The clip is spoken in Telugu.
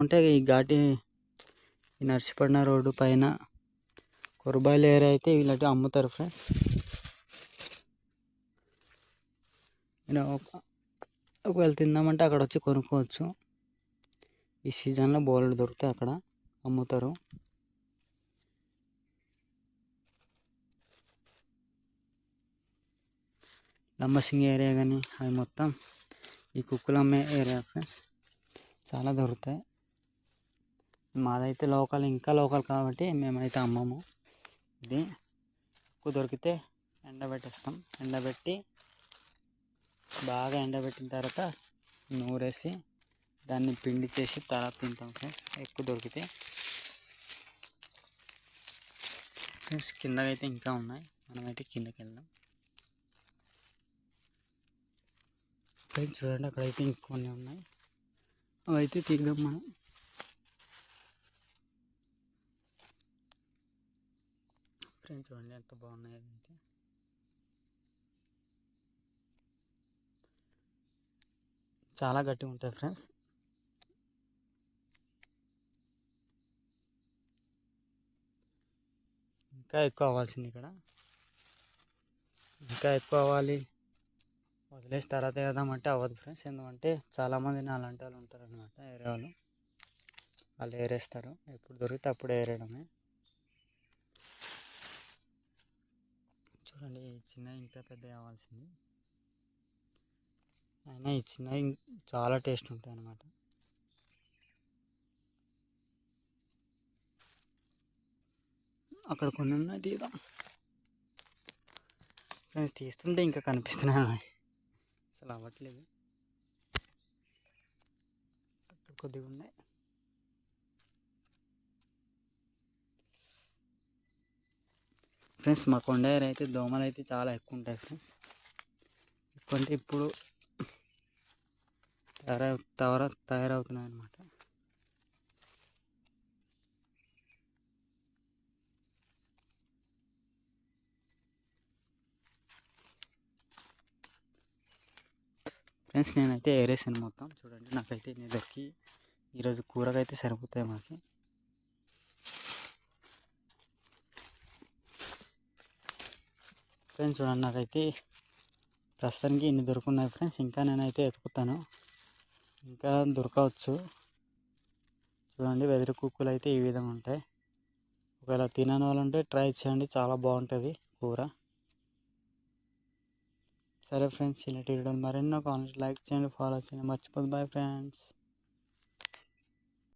అంటే ఈ ఘాటి ఈ నర్సిపడిన రోడ్డు పైన కొరబాయిల్ ఏరియా అయితే వీళ్ళకి అమ్ముతారు ఫ్రెండ్స్. నేను ఒకవేళ తిందామంటే అక్కడ వచ్చి కొనుక్కోవచ్చు. ఈ సీజన్లో బోలెడు దొరుకుతాయి, అక్కడ అమ్ముతారు. లంబసింగి ఏరియా కానీ అది మొత్తం ఈ కుక్కలు అమ్మే ఏరియా ఫ్రెండ్స్. చాలా దొరుకుతాయి. మాదైతే లోకల్, ఇంకా లోకల్ కాబట్టి మేమైతే అమ్మము. ఇది ఎక్కువ దొరికితే ఎండబెట్టేస్తాం. ఎండబెట్టి బాగా ఎండబెట్టిన తర్వాత నూరేసి దాన్ని పిండి చేసి తర్వాత తింటాం ఫ్రెండ్స్, ఎక్కువ దొరికితే. ఫ్రెండ్స్ కిందకైతే ఇంకా ఉన్నాయి, మనమైతే కిందకి వెళ్దాం. ఫ్రెండ్స్ చూడండి, అక్కడైతే ఇంకొన్ని ఉన్నాయి, అవైతే తీద్దాం మనం. ఫ్రెండ్స్ చూడండి ఎంత బాగున్నాయి. అయితే చాలా గట్టిగా ఉంటాయి ఫ్రెండ్స్. ఇంకా ఎక్కువ అవ్వాల్సింది ఇక్కడ, ఇంకా ఎక్కువ అవ్వాలి. వదిలేసి తర్వాత వేద్దామంటే అవ్వదు ఫ్రెండ్స్. ఎందుకంటే చాలామంది అలాంటి వాళ్ళు ఉంటారు అనమాట, ఏరే వాళ్ళు. వాళ్ళు ఏరేస్తారు, ఎప్పుడు దొరికితే అప్పుడు ఏరేయడమే. చూడండి ఈ చిన్నవి ఇంకా పెద్ద కావాల్సింది. అయినా ఈ చిన్నవి చాలా టేస్ట్ ఉంటాయి అన్నమాట. అక్కడ కొన్ని ఉన్నాయి, తీద్దాం ఫ్రెండ్స్. తీస్తుంటే ఇంకా కనిపిస్తున్నాయి, అసలు అవ్వట్లేదు. అక్కడ కొద్దిగా ఉన్నాయి. ఫ్రెండ్స్ మా కొండ ఏరియా అయితే దోమలు అయితే చాలా ఎక్కువ ఉంటాయి ఫ్రెండ్స్. ఎక్కువ అంటే ఇప్పుడు తయారవుతున్నాయి అన్నమాట. ఫ్రెండ్స్ నేనైతే ఏరేసాను మొత్తం. చూడండి నాకైతే నేను దొరికి ఈరోజు కూరకైతే సరిపోతాయి మాకు. ఫ్రెండ్స్ చూడండి నాకైతే ప్రస్తుతానికి ఇన్ని దొరుకున్నాయి ఫ్రెండ్స్. ఇంకా నేనైతే ఎతుకుతాను, ఇంకా దొరకవచ్చు. చూడండి వెదిరి కుక్కలు అయితే ఈ విధంగా ఉంటాయి. ఒకవేళ తినని వాళ్ళు ఉంటే ట్రై చేయండి, చాలా బాగుంటుంది కూర. సరే ఫ్రెండ్స్, ఇలాంటి వీడియోలు మరెన్నో కావాలి, లైక్ చేయండి, ఫాలో చేయండి, మర్చిపోద్దు. Bye friends.